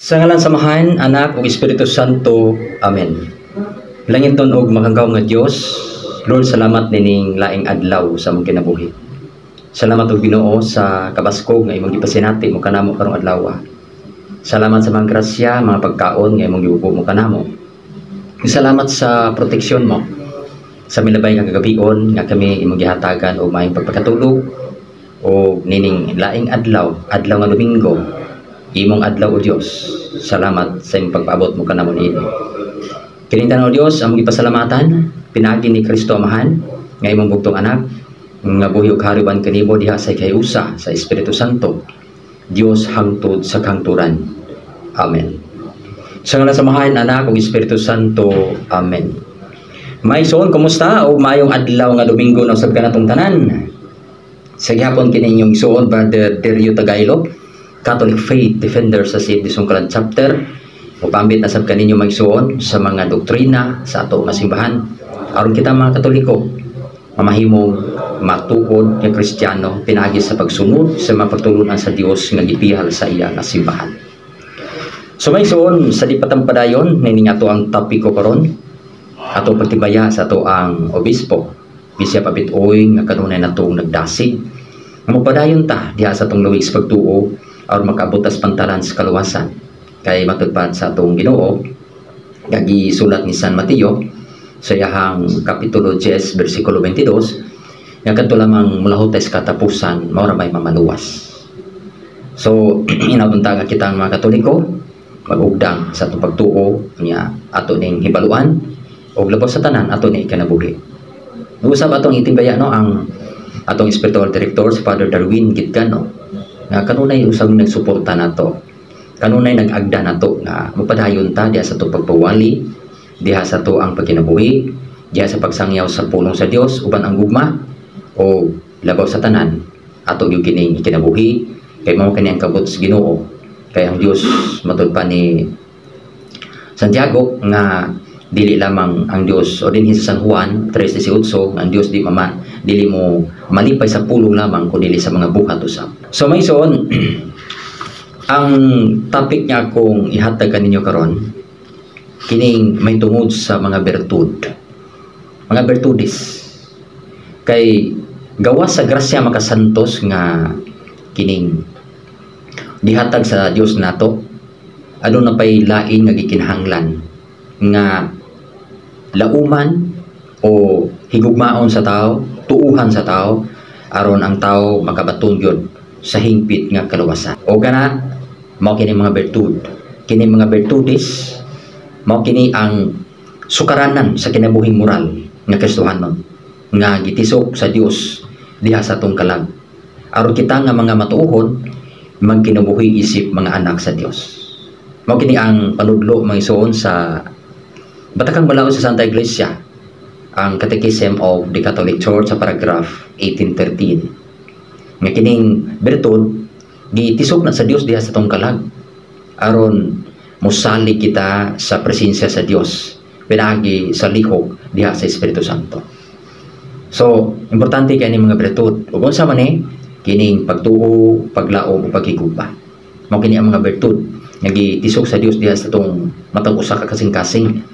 Sa ngalan samahan, Anak ug Espiritu Santo. Amen. Langiton og makagaw nga Dios, Lord, salamat nining laing adlaw sa among kinabuhi. Salamat og Ginoo sa kabaskog nga imong gipasinati mo kanamo karong adlaw. Salamat sa mga grasya, mga pagkaon nga imong giubo mo kanamo. Salamat sa proteksyon mo sa milabay nga kagabion nga kami imong gihatagan og maayong pagpakatulog o nining laing adlaw nga Domingo. Imong adlaw o Dios, salamat sa imong pagpaabot mo kanamo niini. Kining tanaw Dios, among gipasalamatan pinagi ni Kristo Amahan nga imong bugtong anak nga buhi ug hariban kanimo diha sa ikayusa sa Espiritu Santo, Dios hangtod sa kahangturan. Amen. Sa ngalan samahan, Anak ug Espiritu Santo. Amen. Maison, kumusta? O mayong adlaw nga Domingo na usab kanatong tanan. Sa gihapon kini inyong isuod, Brother Derio Tagailo, Catholic Faith Defender sa St. Disungkalan Chapter. Upambit na sab kaninyo magsuon sa mga doktrina sa ato nga simbahan aron kita mga Katoliko mamahimong matuod nga Kristiyano pinagi sa pagsunod sa mga pagtulunan sa Dios nga gipihal sa iya nga simbahan. So magsuon sa dipatampadayon nining ato ang topiko karon, ato pagtibaya sa ato ang obispo bisya papit-oy nga kanunay natong nagdasig nga magpadayon ta diha sa atong luwig sa pagtuo aron makabutas pantaran sa kaluwasan. Kay matudpad sa atong Ginoo nga gisulat ni San Mateo sa iyahang kapitulo 10 bersikulo 22 nga kadto lamang mulahutay sa katapusan mao ra may mamaluwas. So inapunta nga kita mga Katoliko magugdang sa atong pagtuo nya ato ning hibaluan og labos sa tanan ato ni kinabuhi. Usab atong itimbaya no ang atong spiritual director si Father Darwin Gitgano nga kanunay usab nagsuporta nato, kanunay nag-agda nato nga mapadayon ta diha sa atong pagpawali, diha sa ato ang pagkinabuhi, diha sa pagsangyaw sa pulong sa Dios uban ang gugma o labaw sa tanan ato gyud kining kinabuhi kay mao kani ang kabut sa Ginoo. Kay ang Dios matud pa ni Santiago nga dili lamang ang Dios o dinhi sa San Juan 3:18 ang Dios dili mo malipay sa pulong lamang kundi sa mga buhat usab. So mayson ang topic niya akong ihatag kaninyo karon kining may tungod sa mga bertud, mga bertudis. Kay gawas sa grasya makasantos nga kining dihatag sa Dios nato aduna pay lain nga gikinahanglan nga lauman o higugmaon sa tao, tuuhan sa tao aron ang tao makabaton gyud sa hingpit nga kaluwasan. O kana mao kini mga bertud, kini mga bertudis mao kini ang sukaranan sa kinabuhing moral nga Kristohanon nga gitisok sa Dios diha sa atong kalag aron kita nga mga matuohon magkinabuhi isip mga anak sa Dios. Mao kini ang panudlo mangisuon sa Batakang Balaod sa Santa Iglesia, ang Catechism of the Catholic Church sa paragraph 1813. Nga kining bertud gitisok na sa Dios diha sa atong kalag aron mosalig kita sa presensya sa Dios pinagi sa lihok diha sa Espiritu Santo. So importante kay ni mga bertud ug unsa man kining pagtuo, paglaom ug paghigugma. Mao kini ang mga bertud nga gitisok sa Dios diha sa atong matag usa ka kasing-kasing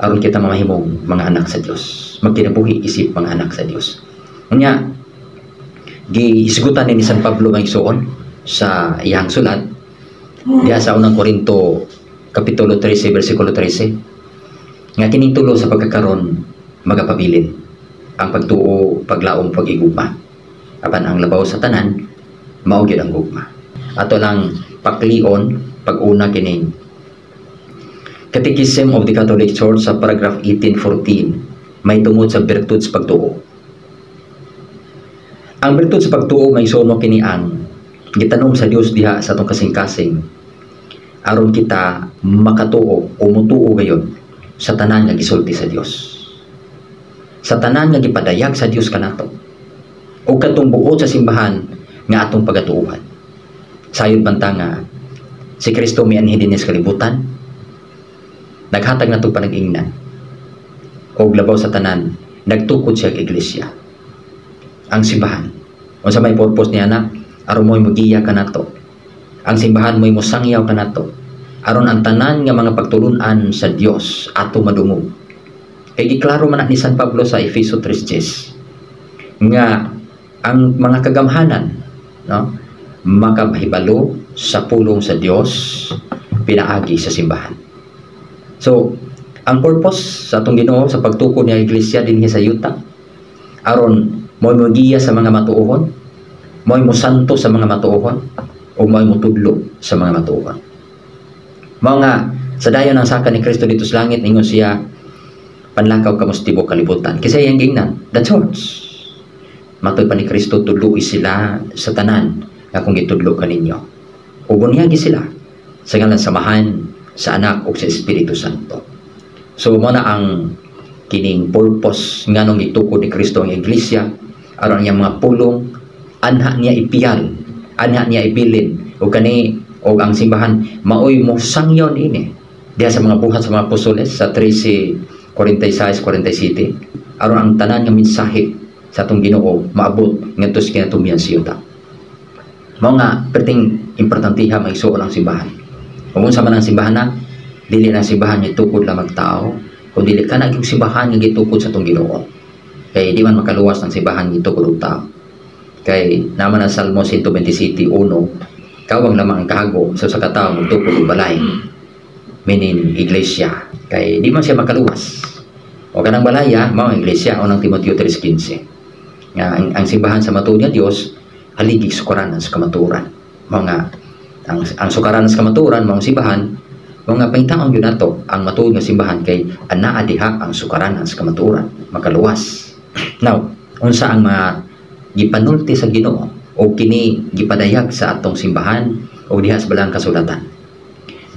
aron kita mamahimong mga anak sa Dios, magkinabuhi isip mga anak sa Dios. Unya gihisgutan ni San Pablo magsuon sa iyang sulat diha sa unang Korinto kapitulo 13 bersikulo 13 nga kining tulo sa pagkakaron magapabilin ang pagtuo, paglaom, pag-igugma apan ang labaw sa tanan mao gyud ang gugma. Ato lang paklion pag-una kining Catechism of the Catholic Church sa paragraph 1814 may tungod sa bertud sa pagtuo. Ang bertud sa pagtuo may sono kini ang gitanom sa Dios diha sa atong kasing-kasing aron kita makatuo o mutuo gayon sa tanan nga gisulti sa Dios, sa tanan nga gipadayag sa Dios kanato o katong buot sa simbahan nga atong pagatuuhan. Sayod banta nga si Kristo mianhi dinhi sa kalibutan, naghatag na itong panag-ingnan o labaw sa tanan nagtukod siya ang iglesia, ang simbahan. Unsa may purpose niya na aron mo'y magiya ka nato, ang simbahan mo'y musangyaw ka nato aron ang tanan nga mga pagtulunan sa Dios ato madungog. Kay giklaro man ni San Pablo sa Efeso 3:10 nga ang mga kagamhanan, no, makabahibalo sa pulong sa Dios pinaagi sa simbahan. So ang purpose sa atong Ginoo sa pagtukod niya iglesia dinhi sa yuta aron mo'y mogiya sa mga matuohon, mo'y mo santo sa mga matuohon, o mo'y motudlo sa mga matuohon. Mao nga sa dayon ang saka ni Kristo dito sa langit ningon siya panlakaw kamo sa tibuok kalibutan. Kasi yang gingnan, the church. Matoy pa ni Kristo tudloi sila sa tanan nga kung gitudlo kaninyo. O bunyagi sila sa ngalan samahan sa anak o sa Espiritu Santo. So mo na ang kining purpose nganong gitukod ni Kristo ang iglesia aron niya mga pulong anha niya ipiyal, anha niya ibilin o kani o ang simbahan maoy mo sangyon ini diha sa mga buhat sa mga apostoles sa 13:46-47 aron ang tanan nga mensahe sa atong Ginoo maabot ngadto sa kinatumian siyota. Mao nga perting importantiha maigsuon ang simbahan. Kung unsa man ang simbahan na dili na simbahan nga tukod lamang tao, kung dili ka na yung simbahan nga gitukod sa atong Ginoo. Kay di man makaluwas ng simbahan nga gitukod og tao. Kay naman ang Salmo 127:1, kawang lamang ang kahago sa katao magtukod og balay. Meaning iglesia. Kay di man siya makaluwas. O kanang balaya mao ang iglesia unang Timoteo 3:15. Nga ang simbahan sa matuod nga Dios haligi sukaranan sa kamatuoran. Mga ang sukaranan sa kamatuoran mao ang simbahan. Mga pangitaon yun nato ang matuod nga simbahan kay anaa diha ang sukaranan sa kamatuoran makaluwas. Now, unsa ang mga gipanulti sa Ginoo o kini gipadayag sa atong simbahan o diha sa balang kasulatan?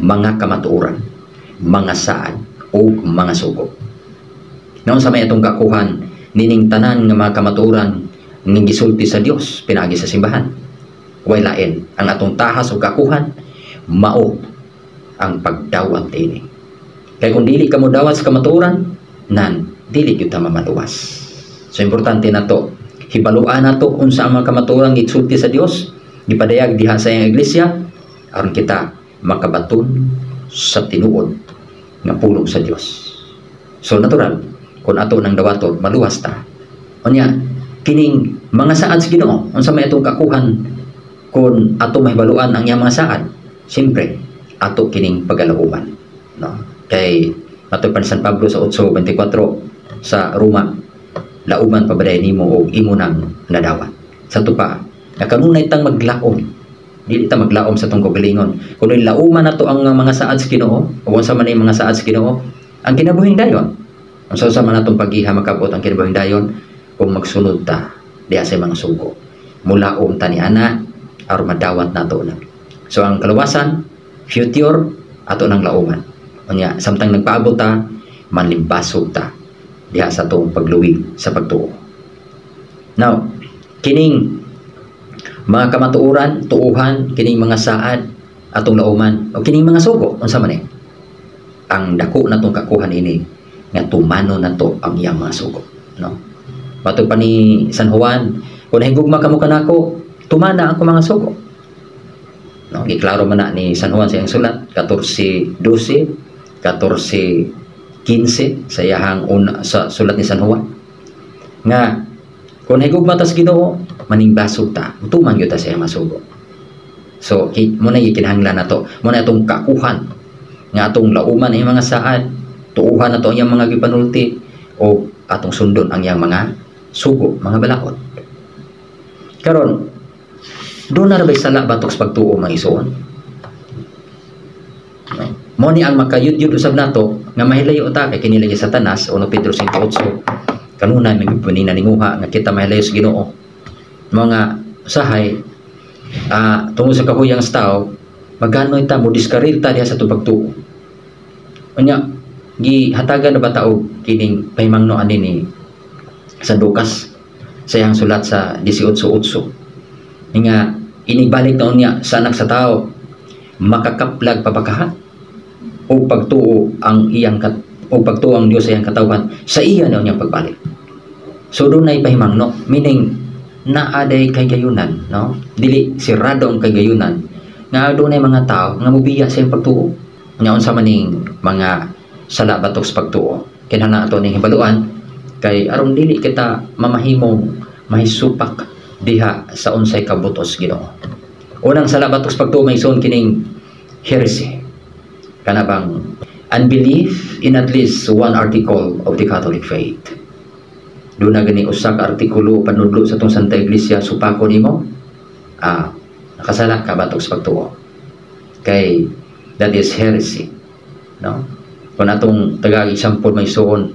Mga kamatuoran, mga saad o mga sugo. Naon sa may atong kakuhan nining tanan nga mga kamatuoran ning gisulti sa Dios pinaagi sa simbahan. Way lain ang atong tahas o kakuhan mao ang pagdawat ini. Kay kung dili ka mo dawat sa kamatuoran, nan dili gyud ta mamaluwas. So importante nato hibaluan nato unsa ang mga kamatuoran gisulti sa Dios, gipadayag diha sa iyang iglesia aron kita makabaton sa tinuod nga pulong sa Dios. So natural kung ato nang dawaton maluwas ta. Unya kining mga saad sa Ginoo unsa may atong kakuhan kung ato mahibaluan ang iyang mga saad, siyempre ato kining pagalauman, no? Kay ato pa ni San Pablo sa 8:24 sa Roma, lauman pabaday nimo og imo nang nadawat. Sa tupa nga kanunay tang maglaom, dili ta maglaom sa tong kagalingon. Kun lauman nato ang mga saad sa Ginoo, o unsa man ay mga saad sa Ginoo, ang kinabuhing dayon. Unsa man natong paggiha makabot ang kinabuhing dayon kung magsunod ta diha sa mga sugo. Mulaom ta ni ana aron madawat nato na. So ang kaluwasan future ato nang lauman. Unya samtang nagpaabot ta manlimbasog ta diha sa atong pagluwig sa pagtuo. Now, kining mga kamatuoran, tuuhan, kining mga saad atong lauman o kining mga sugo unsa man ang dako natong kakuhan ini nga tumano nato ang iyang mga sugo, no? Matod pa ni San Juan, kung higugma kamo kanako, tumana ang mga sugo. No, giklaro man na ni San Juan sa iyang sulat 14:12, 14:15 sa iyang sa sulat ni San Juan nga kung higugma ta sa Ginoo maningbasog ta tuman gyud ta sa iyang masugo. So mo na gikinahanglan nato, mo na atong kakuhan nga atong lauman ang mga saad, tuuhan nato ang iyang mga gipanulti o atong sundon ang iyang mga sugo, mga balaod. Karon doon na rabay sala batok sa pagtuo mga isuon. No? Mo ni ang makayud-yud usab nato nga mahilayo ta kay kini lagi Satanas 1 Pedro 5:8. Kanunay may panina ninguha nga kita mahilayo sa Ginoo. Mga usahay tungod sa kahuyang sa tao, maganoy ta mo diskaril ta diha sa pagtuo. Unya gihatagan na ba ta og kining pahimangno ani ni San Lucas sa iyang sulat sa 18:8 nga inibalik taon niya sa anak sa tao makakaplag papakahan o pagtuo ang iyang o pagtuo ang Dios sa iyang katawhan sa iya na niyang pagbalik. So doon ay pahimangno, meaning naaday kagayunan, no? Dili sirado ang kagayunan nga doon ay mga tao nga mubiya sa iyang pagtuo Nya unsa maning mga sala batok sa pagtuo. Kinahanglan ato ning hibaluan kay aron dili kita mamahimong mahisupak diha sa unsay kabutos Ginoo. Unang sala batok sa pagtuo may ison kining heresy. Kana bang unbelief in at least one article of the Catholic faith. Doon na gani usa ka artikulo panudlo sa tong Santa Iglesia supako nimo. Nakasala ka batok sa pagtuo. Kay that is heresy. No? Kung atong taga-example may suon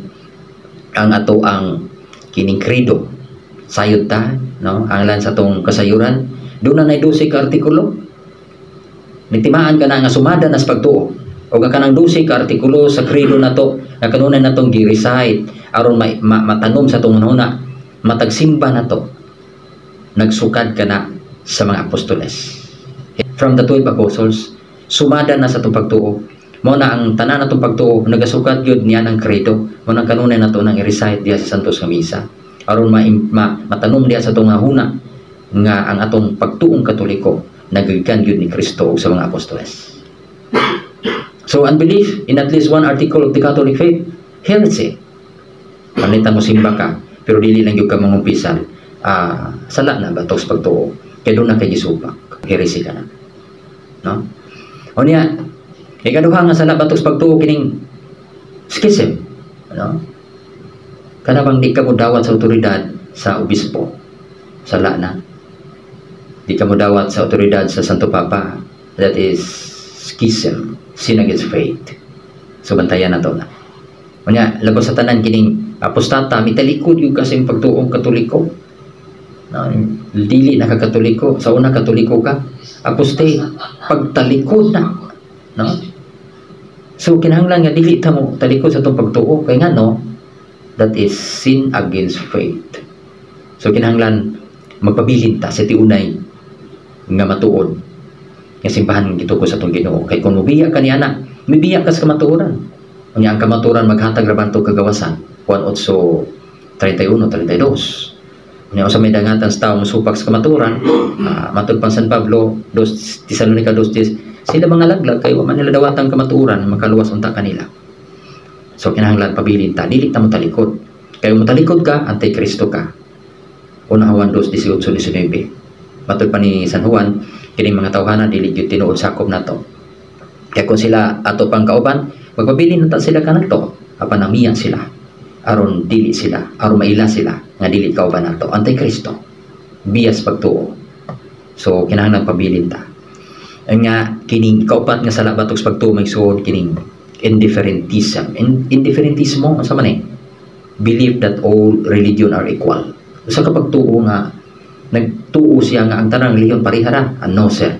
ang ato ang kining credo sayod ta, no? Ang lan sa tong kasayuran, doon na nay 12 ka artikulo. Nitimaan ka na nga sumada na sa pagtuo. O ka kanang 12 ka artikulo sa credo nato nga kanunay natong gi-recite aron matanom sa tong una, matagsimba nato. Nagsukad ka na sa mga apostoles. From the 12 apostles, sumada na sa tong pagtuo. Mo na ang tanan natong pagtuo nagasukad gyud niya ng credo. Mo nang kanunay nato nang i-recite diha sa Santos nga Misa aron matanom diha sa tong huna nga ang atong pagtuong Katoliko naggikan gyud ni Kristo ug sa mga apostoles. So unbelief in at least one article of the Catholic faith, heresy. Panitan mo simba ka pero dili lang gyud ka mangumpisan. Sala na batok sa pagtuo. Kay doon na kay gisupak. Heresy ka na. No? O niya, ikaduha nga sala batok sa pagtuo kining schism. No? Kana bang di ka mo dawat sa otoridad sa obispo. Sala na. Di ka mo dawat sa otoridad sa Santo Papa. That is schism. Sin against faith. So bantayan na to na. O niya, labos sa tanan kining apostata, mitalikod yung kasing pagtuong Katoliko. No, dili na ka Katoliko. Sa una Katoliko ka. Apostate, pagtalikod na. No? So kinahanglan nga dili ta mo talikod sa tong pagtuo kay nga no, that is sin against faith. So kinahanglan magpabilin ta sa tiunay nga matuod nga simbahan gituko sa tong Ginoo. Kay kung mubiya ka niya na, mibiya ka sa kamatuoran. Unya ang kamatuoran maghatag ra banto kagawasan. Juan 8:31-32. Unya usa may dangatan sa tawo mosupak sa kamatuoran, matud pang San Pablo 2 Tesalonica 2:10, sila mga laglag kay wa man nila dawatang kamatuoran makaluwas unta kanila. So kinahanglan pabilin ta, dili ta mo talikod. Kay mo talikod ka, anti-Kristo ka. Una Juan 2:18-19. Matud pa ni San Juan, kining mga tawhana dili gyud tinuod sakop nato. Kaya kung sila ato pang kauban, magpabilin na ta sila kanato, apan namiyan sila. Aron dili sila, aron maila sila nga dili kauban nato, anti-Kristo. Bias pagtuo. So kinahanglan pabilin ta. Nga kining kaupat nga sala batok sa pagtuo may suod kining indifferentism. Indifferentismo sa man believe that all religion are equal. Sa kapag tuo nga nagtuo siya nga ang tanang relihiyon parihara, no sir,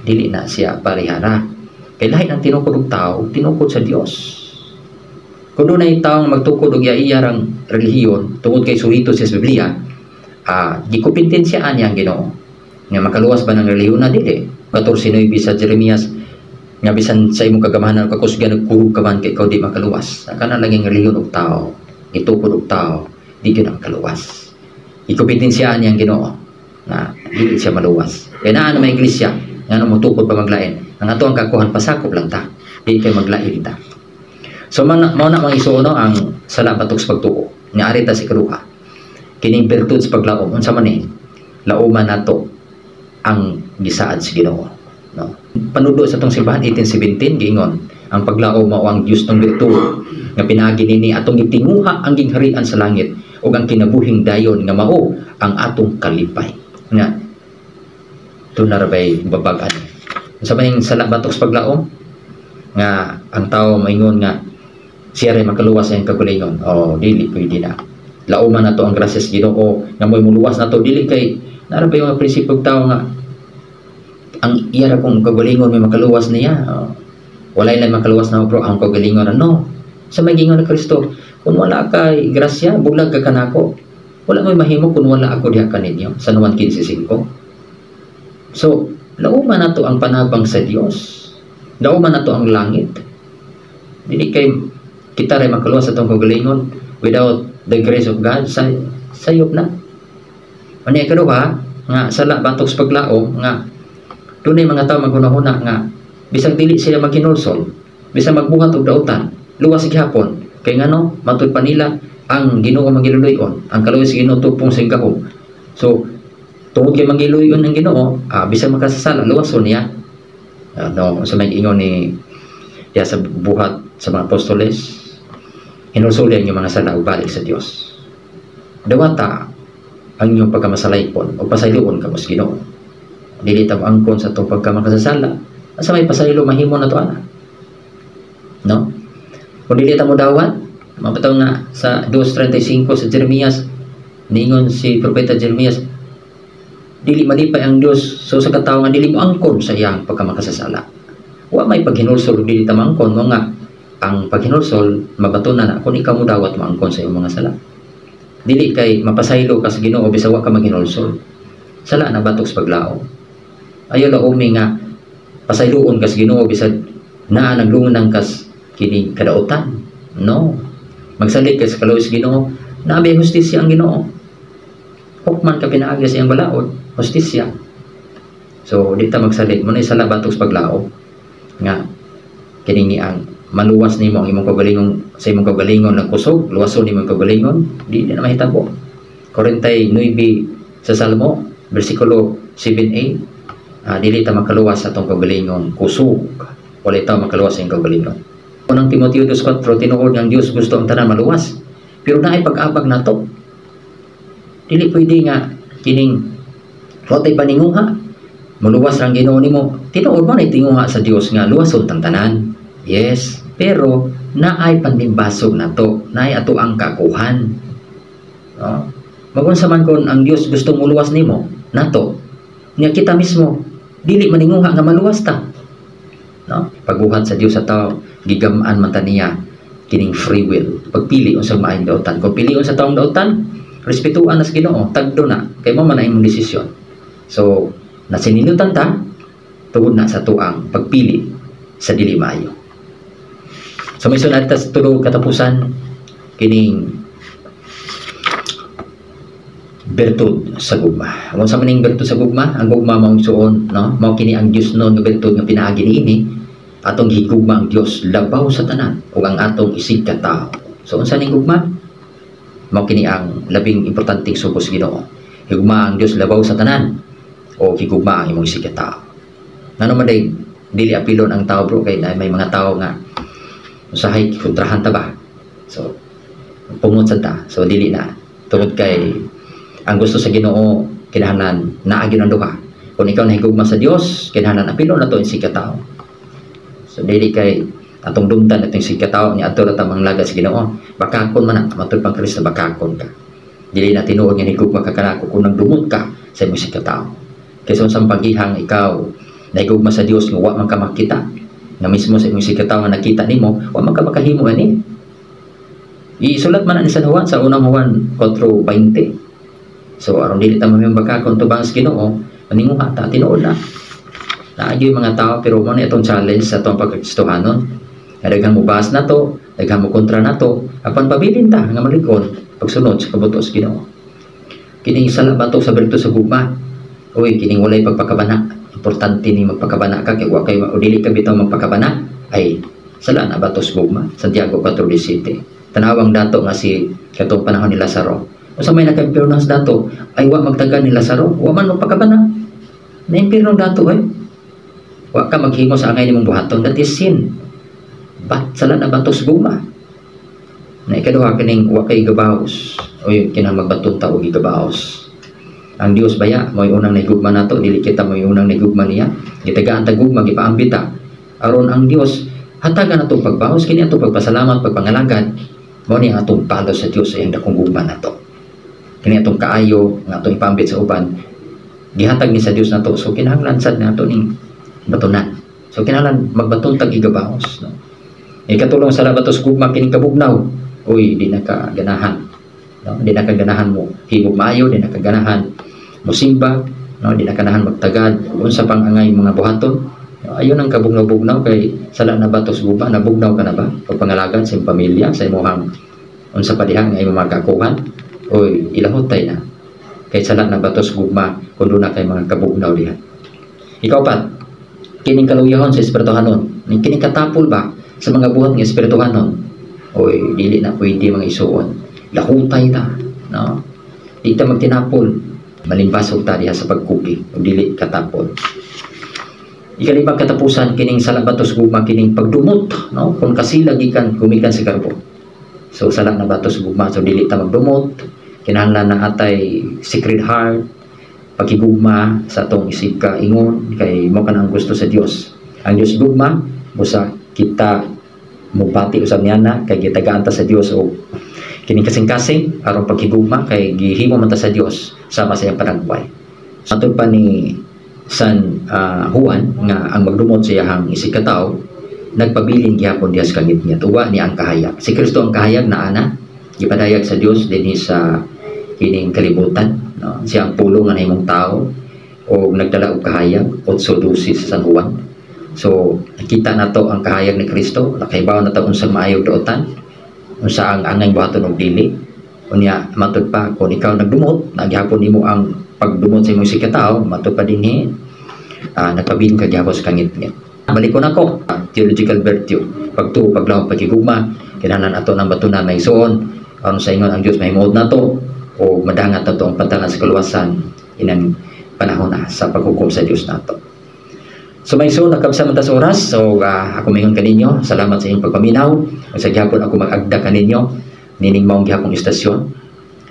dili na siya parihara. Kay lahi ang tinukod og tao, tinukod sa Dios. Kung doon ay taong magtukod og iya-iyarang relihiyon tungod kay suhito sa Biblia, gikumpetensiyaan niya ang Ginoo. Nga makaluwas ba ng relihiyon na dili? 14:9 sa Jeremias, nga bisan sa imong kagamahanan o kakusgan nagkurog ka man kay ikaw di makaluwas. Kana lang ang relihiyon og tao, itukod og tao, di gyud makaluwas. Ikumpetensiyaan niya ang Ginoo na dili siya maluwas. Kaya naa na may iglesia nga mutukod pa maglain. Ang ato ang kakuhan pasakop lang ta, di kay maglain ta. So mao na mga isuno ang sala batok sa pagtuo. Niari ta si kaduha. Kining bertud sa paglaom unsa man ni? Lauman nato ang gisaad sa Ginoo. No? Panudo sa tong simbahan 1817 giingon ang paglaom mao ang Dios ng bertud nga pinaagi nini atong gitinguha ang gingharian sa langit ug ang kinabuhing dayon nga mao ang atong kalipay. Nga tunarbay babagan. Unsa man ning sala batok sa paglaom nga ang tao maingon nga siya rin makaluwas sa kagulingon. Dili pwede na. Lauman na to ang grasya sa Ginoo nga mo'y muluwas na to dili kay narabay mga prinsipyo tao nga ang iya ra kung kagulingon may makaluwas niya. Walay lang makaluwas na bro ang kagulingon. No. Sa may gingon na Kristo, kung wala kay grasya, bulag ka kanako. Wala mo'y mahimo kung wala ako diha kaninyo. Sa Juan 15:5. So, lauman na to ang panabang sa Dios. Lauman na to ang langit. Dili kay kita rin makaluwas sa itong kagalingon without the grace of God, sayop na. Ano yung kaduha, nga sala batok sa paglaom, nga doon mga tao maghunahuna nga bisag dili sila maghinulsol, bisag magbuhat og dautan, luwas gihapon. Kay ngano matud pa nila ang Ginoo magiluloy-on, ang kaluoy sa Ginoo tupong sa gahom. So tungod kay magiluloy-on ang Ginoo, bisag makasasala luwason niya. No, sa may ingon ni ya sa buhat sa mga apostoles, hinulsulan yung mga sala ug balik sa Dios. Dawata ang inyong pagkamasalaypon o pasayloon ka mas Ginoo. Dili ta angkon sa itong pagkamakasasala, asa may pasaylo mahimo na to ana. No? Kung dili ta mo dawat, mapataw nga sa 2:35 sa Jeremias, ningon si propeta Jeremias, dili malipay ang Dios so sa katawo nga dili mo angkon sa iyang pagkamakasasala. Wa may paghinulsol dili ta mangkon mo nga ang paghinulsol mabatunan na kung ikaw mo dawat maangkon sa iyong mga sala. Dili kay mapasaylo ka sa Ginoo bisan wa ka maghinulsol. Sala na batok sa paglao. Ayo la umi nga pasayloon ka sa Ginoo bisan naa naglungan kas kini kadautan. No. Magsalig ka sa kaluoy sa Ginoo, naabay hustisya ang Ginoo. Hukman ka pinaagi sa iyang balaod, hustisya. So di ta magsalig mo na sala batok sa paglao nga kini ang maluwas nimo ang imong kaugalingon sa imong kaugalingon ng kusog, luwason nimo ang kaugalingon, di na mahitabo. 49 sa Salmo, bersikulo 7a, dili ta makaluwas sa atong kaugalingon kusog, wala ta makaluwas sa imong kaugalingon. Unang Timoteo 2:4, tinuod ng Dios gusto ang tanan maluwas, pero naay pag-abag nato. Dili pwede nga kining watay paninguha, maluwas lang Ginoo nimo. Tinuod mo na tinguha sa Dios nga luwason tang tanan. Yes, pero naay pandimbasog nato, naay ato ang kakuhan. No? Magunsa man kon ang Dios gusto mo luwas nimo nato, niya kita mismo dili maninguha nga maluwas ta. No? Pagbuhat sa Dios sa tao, gigamaan man ta niya kining free will. Pagpili unsang maayong dautan. Kung pilion sa taong dautan, respetuan na sa Ginoo, tagdo na kay mo man imong desisyon. So, nasininutan ta tungod na sa tuang pagpili sa dili maayo. So may sunod ta sa tulo katapusan kining bertud sa gugma. Kung sa maning bertud sa gugma, ang gugma maong suon, no? Mao kini ang Dios non nga bertud nga pinaagi niini atong higugma ang Dios labaw sa tanan ug ang atong isig ka tao. So unsa ning gugma? Mao kini ang labing importanteng subos Ginoo. Higugma ang Dios labaw sa tanan o higugma ang imong isig ka tao. Ngano man day dili apilon ang tao bro kay may mga tao nga usahay kontrahan ta ba. So pungot sa ta. So dili na. Tungod kay ang gusto sa Ginoo kinahanglan naa gyud ang duha. Kung ikaw nahigugma sa Dios, kinahanglan apilon nato ang isig ka tao. So dili kay atong dumtan atong isig ka tao ni adto ra ta manglaga sa Ginoo. Bakakon man na matud pang Kristo bakakon ka. Dili na tinuod nga higugma ka kanako kung nagdumot ka sa imong isig ka tao. Kay sa unsang paghihang ikaw nahigugma sa Dios nga wa man ka makita, na mismo sa imong isig ka tao nga nakita nimo, wa man ka makahimo ani. Isulat man ni San Juan sa unang Juan 4:20. So aron dili ta mamembakakon tubang sa Ginoo, maninguha ta tinuod na. Naagyo mga tao pero mo ni atong challenge sa atong pagkristohanon. Daghang mo bahas na to, daghang mo kontra na to, apan pabilin ta nga malikon pagsunod sa kabuto sa Ginoo. Kining sala batok sa bertud sa gugma. Uy, kining walay pagpakabana. Importante ni magpakabana ka kay wa kay o dili ka bitaw magpakabana ay sala na batok sa gugma. Santiago 4:17. Tanawang dato nga si katong panahon ni Lazaro. Usa may naka-impyerno sa dato ay wa magtagan ni Lazaro, wa man magpakabana. Na impyerno dato ay. Wa ka maghimo sa angay nimong buhaton, that is sin. Bat sala na batok sa gugma. Na ikaduha kining wa kay gabaos. Oy kinang magbaton ta og igabaos. Ang Dios baya mo'y unang nahigugma nato, dili kita mo'y unang nahigugma niya. Gitagaan ta gugma gipaambita. Aron ang Dios hatagan atong pagbaos kini atong pagpasalamat pagpangalagad. Mao ni ang atong palo sa Dios sa iyang dakong gugma nato. Kini atong kaayo nga atong ipaambit sa uban. Gihatag ni sa Dios nato, so kinahanglan sad nato ning batunan. So kinahanglan magbaton tag igabaos, no. Ikatulong sa labatos gugma kining kabugnaw. Uy, di na ka ganahan. No, di na ka ganahan mo himog maayo, di na ka ganahan musimba, no, di na ka ganahan magtagad unsa pang angay mga buhaton. No, ayun ang kabugnaw-bugnaw kay sala na batos gugma, nabugnaw ka na ba pagpangalagan sa imong pamilya, sa imong unsa pa diha nga imong magkakuhan. Uy, ilahutay na. Kay sala na batos gugma kun na kay mga kabugnaw diha. Ikaw pat, kining kaluyahon sa espirituhanon, kining katapol ba sa mga buhat ng espirituhanon, oy dili na pwede mga isuon, lahutay ta, no? Di ta magtinapol, malimbasog ta diha sa pagkuki ug dili katapol. Ikalibang katapusan kining salabatos gugma kining pagdumot, no? Kung kasila gikan gumikan sa karbo, so sala na batos gugma, so dili ta magdumot, kinahanglan na atay secret heart, pagigugma sa atong isip ka ingon kay mo kanang gusto sa Dios. Ang Dios gugma busa kita mubati usab niya na kay gitagaan ta sa Dios o kining kasing-kasing aron pagigugma kay gihimo man ta sa Dios sama sa iyang panagbuhay. Matod pa ni San Juan nga ang magdumot sa iyang isig ka tawo nagpabiling gihapon diha sa kangit niya tuwa ni ang kahayag. Si Kristo ang kahayag na ana gipadayag sa Dios dinhi sa kining kalibutan, no? Siya ang pulong nga nahimong tao o nagdala og kahayag 8:12 sa San Juan. So nakita nato ang kahayag ni Kristo, nakaibaw na ta unsang maayog daotan, unsa ang angay buhaton og dili. Unya matud pa kung ikaw nagdumot, nagyapon nimo ang pagdumot sa imong sikataw, matud pa dinhi nagpabiling ka gyapon sa kangit-ngit. Balik ko nako, theological virtue, pagtuo paglaom pagigugma, kinahanglan ato nang batunan may suon aron sa ingon ang Dios mahimuod nato o madangat nato ang pantalan sa kaluwasan inang panahon na sa paghukom sa Dios nato. So may so nakabsa man ta sa oras, so ako mingon kaninyo, salamat sa inyong pagpaminaw. Sa gihapon ako mag-agda kaninyo nining maong gihapong istasyon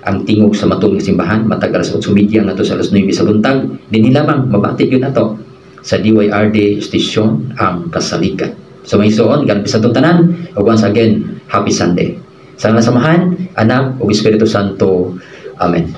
ang tingog sa matulog simbahan matag alas 8:30 nato sa alas 9 sa buntag dinhi lamang mabati gyud nato sa DYRD station ang Kasaligan. So may suon God bless atong tanan ug once again happy Sunday. Sa nasamahan, Anak ug Espiritu Santo. Amen.